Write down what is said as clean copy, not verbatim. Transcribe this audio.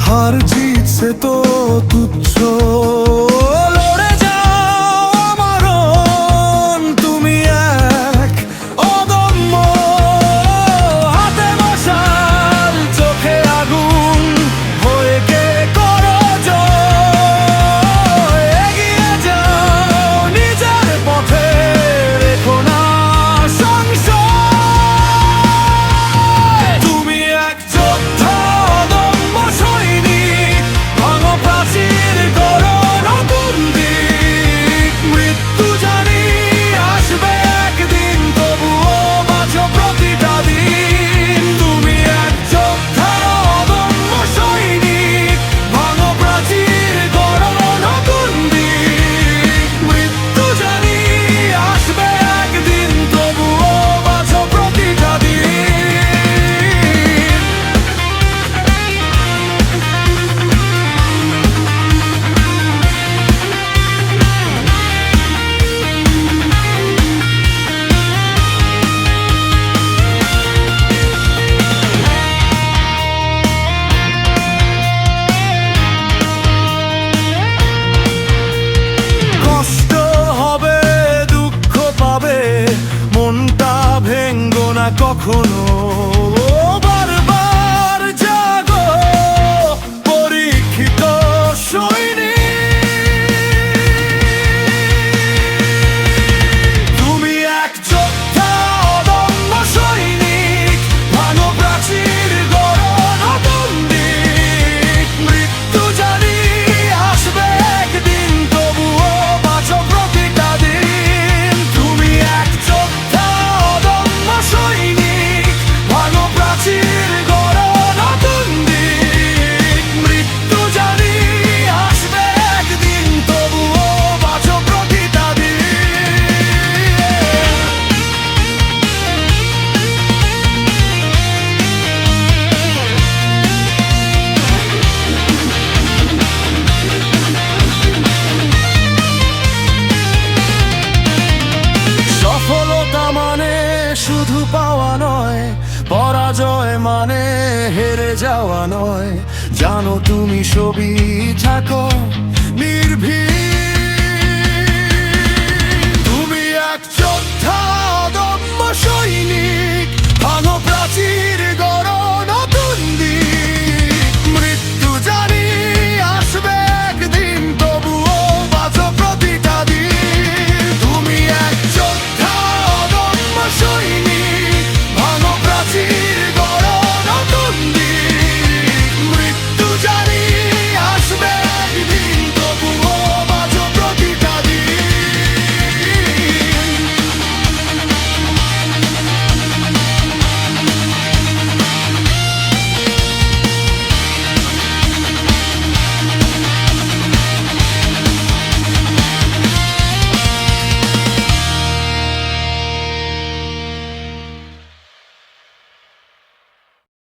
हार जीत से तो तुच्छ लड़े जाओ मरण তুমি এক অদম্য হাতে মশাল চোখে আগুন হয়ে কে করো জয় এগিয়ে যাও নিজের পথে রেখো না সংশয় তুমি এক যোদ্ধা কখনো বারবার জাগো পরীক্ষিত সৈনিক তুমি এক যোদ্ধা অদম্য সৈনিক ভাঙো প্রাচীর গড়ো নতুন দিক মৃত্যু জানি আসবে একদিন তবুও বাঁচো প্রতিটা দিন তুমি এক যোদ্ধা অদম্য সৈনিক শুধু পাওয়া নয় পরাজয় মানে হেরে যাওয়া নয় জানো তুমি সবই থাকো নির্ভীক